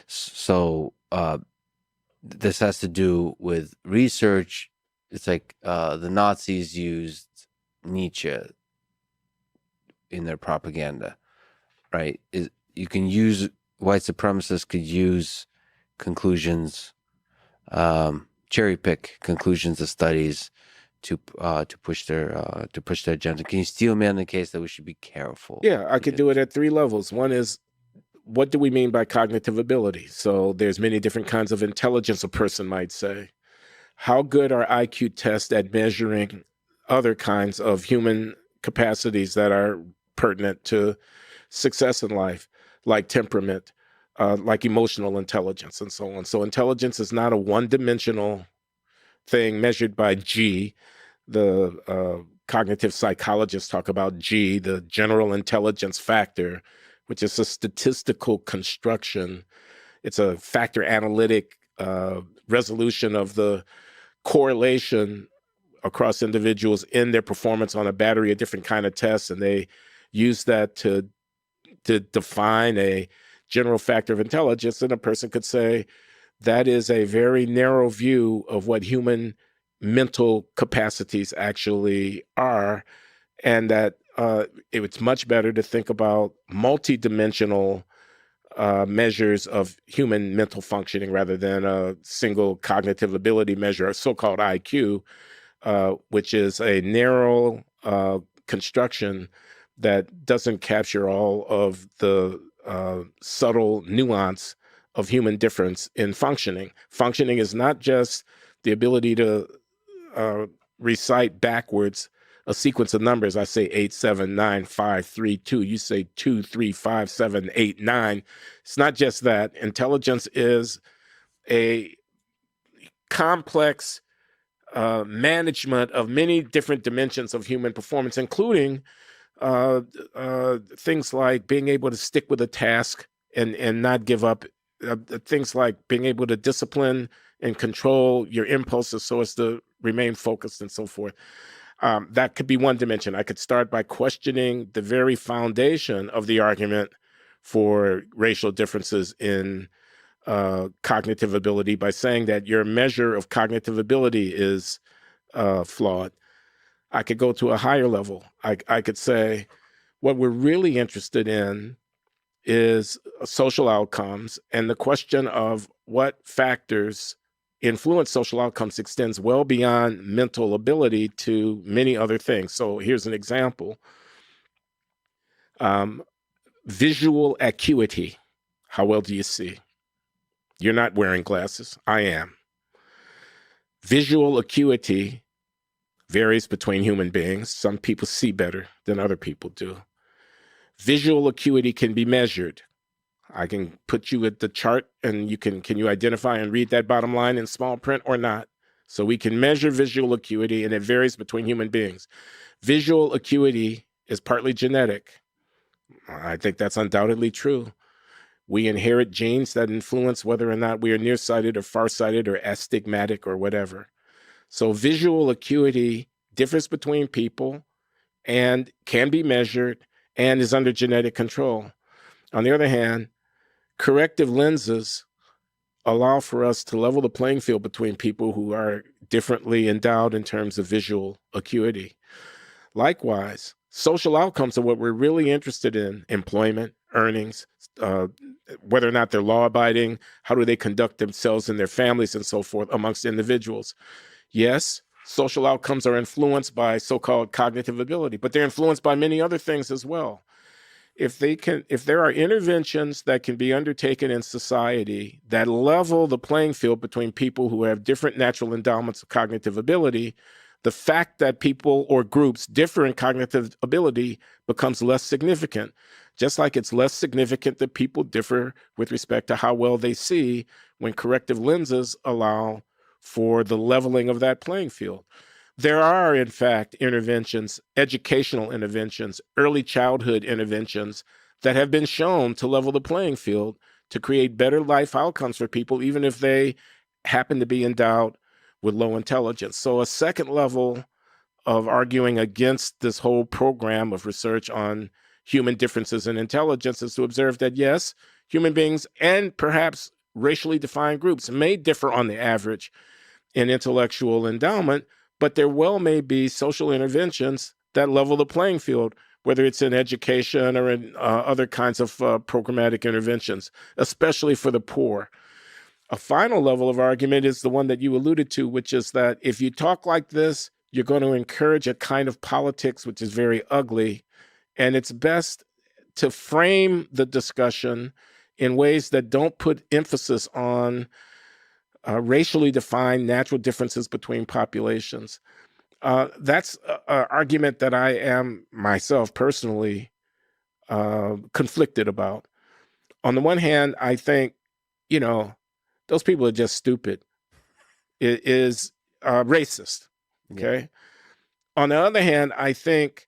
So this has to do with research. It's like the Nazis used Nietzsche in their propaganda, right? You can use, white supremacists could use conclusions, cherry pick conclusions of studies to push their agenda. Can you steel man the case that we should be careful? Yeah, I could do it at three levels. One is, what do we mean by cognitive ability? So there's many different kinds of intelligence a person might say. How good are IQ tests at measuring other kinds of human capacities that are pertinent to success in life, like temperament, like emotional intelligence, and so on. So intelligence is not a one-dimensional thing measured by G. The cognitive psychologists talk about G, the general intelligence factor, which is a statistical construction. It's a factor analytic resolution of the correlation across individuals in their performance on a battery of different kind of tests, and they use that to define a general factor of intelligence. And a person could say that is a very narrow view of what human mental capacities actually are, and that it's much better to think about multidimensional measures of human mental functioning rather than a single cognitive ability measure, so-called IQ, which is a narrow construction that doesn't capture all of the subtle nuance of human difference in functioning. Functioning is not just the ability to recite backwards a sequence of numbers. I say 8, 7, 9, 5, 3, 2. You say 2, 3, 5, 7, 8, 9. It's not just that. Intelligence is a complex management of many different dimensions of human performance, including things like being able to stick with a task and not give up, things like being able to discipline and control your impulses so as to remain focused and so forth. That could be one dimension. I could start by questioning the very foundation of the argument for racial differences in cognitive ability by saying that your measure of cognitive ability is flawed. I could go to a higher level. I could say what we're really interested in is social outcomes, and the question of what factors influence social outcomes extends well beyond mental ability to many other things. So here's an example. Visual acuity. How well do you see? You're not wearing glasses. I am. Visual acuity varies between human beings. Some people see better than other people do. Visual acuity can be measured. I can put you at the chart and can you identify and read that bottom line in small print or not? So we can measure visual acuity, and it varies between human beings. Visual acuity is partly genetic. I think that's undoubtedly true. We inherit genes that influence whether or not we are nearsighted or farsighted or astigmatic or whatever. So visual acuity differs between people and can be measured and is under genetic control. On the other hand, corrective lenses allow for us to level the playing field between people who are differently endowed in terms of visual acuity. Likewise, social outcomes are what we're really interested in: employment, earnings, whether or not they're law-abiding, how do they conduct themselves and their families and so forth amongst individuals. Yes, social outcomes are influenced by so-called cognitive ability, but they're influenced by many other things as well. If there are interventions that can be undertaken in society that level the playing field between people who have different natural endowments of cognitive ability, the fact that people or groups differ in cognitive ability becomes less significant, just like it's less significant that people differ with respect to how well they see when corrective lenses allow for the leveling of that playing field. There are, in fact, interventions, educational interventions, early childhood interventions that have been shown to level the playing field to create better life outcomes for people, even if they happen to be endowed with low intelligence. So a second level of arguing against this whole program of research on human differences in intelligence is to observe that, yes, human beings and perhaps racially defined groups may differ on the average in intellectual endowment, but there well may be social interventions that level the playing field, whether it's in education or in other kinds of programmatic interventions, especially for the poor. A final level of argument is the one that you alluded to, which is that if you talk like this, you're going to encourage a kind of politics which is very ugly, and it's best to frame the discussion in ways that don't put emphasis on racially defined natural differences between populations. That's an argument that I am myself personally conflicted about. On the one hand, I think, those people are just stupid. It is racist, okay? Yeah. On the other hand, I think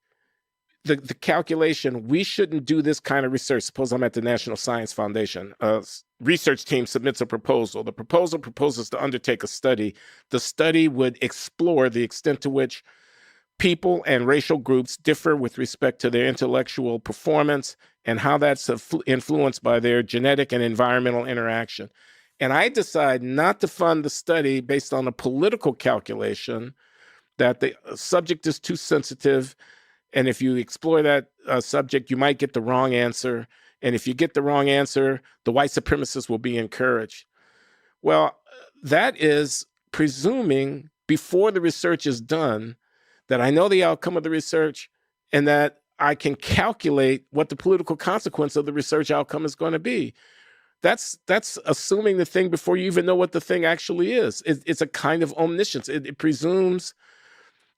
the calculation, we shouldn't do this kind of research. Suppose I'm at the National Science Foundation. A research team submits a proposal. The proposal proposes to undertake a study. The study would explore the extent to which people and racial groups differ with respect to their intellectual performance and how that's influenced by their genetic and environmental interaction. And I decide not to fund the study based on a political calculation that the subject is too sensitive. And if you explore that subject, you might get the wrong answer. And if you get the wrong answer, the white supremacists will be encouraged. Well, that is presuming before the research is done that I know the outcome of the research and that I can calculate what the political consequence of the research outcome is going to be. That's assuming the thing before you even know what the thing actually is. It's a kind of omniscience. It presumes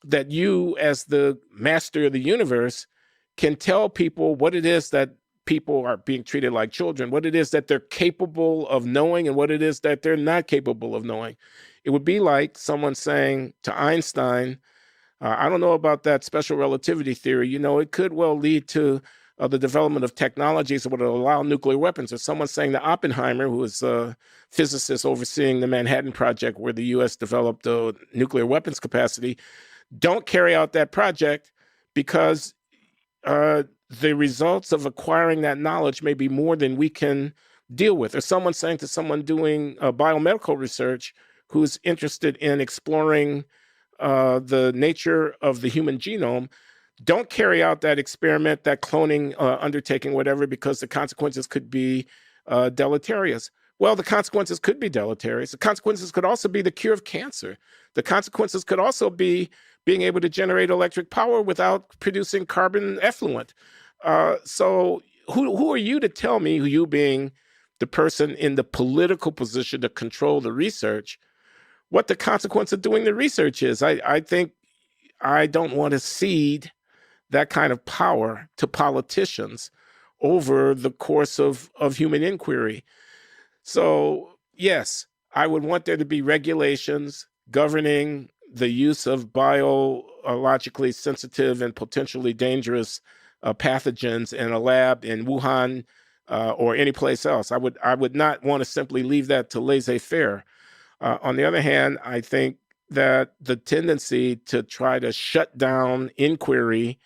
that you, as the master of the universe, can tell people what it is that people are being treated like children, what it is that they're capable of knowing and what it is that they're not capable of knowing. It would be like someone saying to Einstein, I don't know about that special relativity theory. It could well lead to the development of technologies that would allow nuclear weapons, or someone saying that Oppenheimer, who was a physicist overseeing the Manhattan Project where the U.S. developed nuclear weapons capacity, don't carry out that project because the results of acquiring that knowledge may be more than we can deal with. Or someone saying to someone doing biomedical research who's interested in exploring the nature of the human genome, don't carry out that experiment, that cloning undertaking, whatever, because the consequences could be deleterious. Well, the consequences could be deleterious. The consequences could also be the cure of cancer. The consequences could also be being able to generate electric power without producing carbon effluent. So who are you to tell me, you being the person in the political position to control the research, what the consequence of doing the research is? I think I don't want to cede that kind of power to politicians over the course of human inquiry. So, yes, I would want there to be regulations governing the use of biologically sensitive and potentially dangerous pathogens in a lab in Wuhan or any place else. I would not want to simply leave that to laissez-faire. On the other hand, I think that the tendency to try to shut down inquiry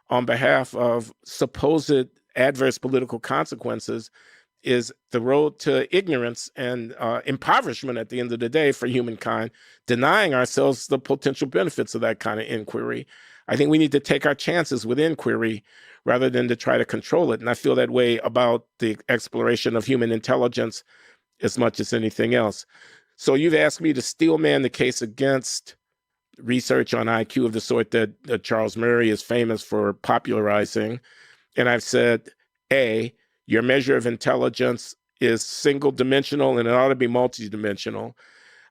on behalf of supposed adverse political consequences is the road to ignorance and impoverishment at the end of the day for humankind, denying ourselves the potential benefits of that kind of inquiry. I think we need to take our chances with inquiry rather than to try to control it. And I feel that way about the exploration of human intelligence as much as anything else. So you've asked me to steelman the case against research on IQ of the sort that Charles Murray is famous for popularizing. And I've said, A, your measure of intelligence is single dimensional and it ought to be multidimensional.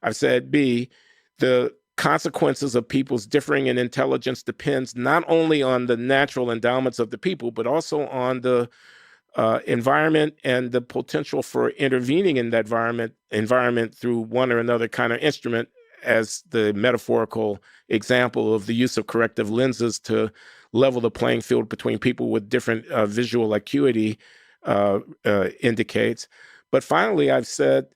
I've said, B, the consequences of people's differing in intelligence depends not only on the natural endowments of the people, but also on the environment and the potential for intervening in that environment through one or another kind of instrument, as the metaphorical example of the use of corrective lenses to level the playing field between people with different visual acuity indicates. But finally, I've said,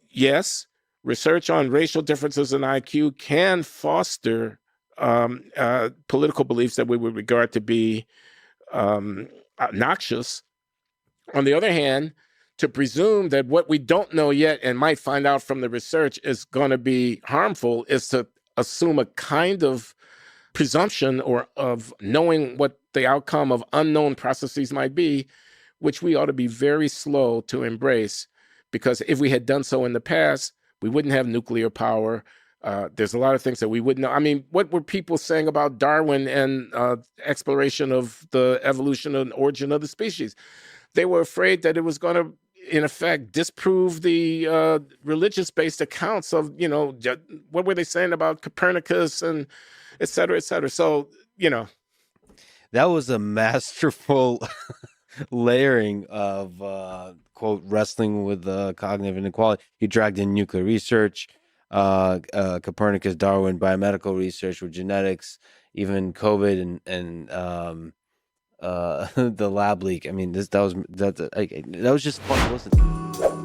yes, research on racial differences in IQ can foster political beliefs that we would regard to be noxious. On the other hand, to presume that what we don't know yet and might find out from the research is going to be harmful is to assume a kind of presumption or of knowing what the outcome of unknown processes might be, which we ought to be very slow to embrace, because if we had done so in the past, we wouldn't have nuclear power. There's a lot of things that we wouldn't know. I mean, what were people saying about Darwin and exploration of the evolution and origin of the species? They were afraid that it was going to, in effect, disprove the religious-based accounts of, what were they saying about Copernicus and et cetera, et cetera. So, That was a masterful layering of, quote, wrestling with cognitive inequality. He dragged in nuclear research, Copernicus, Darwin, biomedical research with genetics, even COVID and the lab leak. I mean, that was just fun to listen to.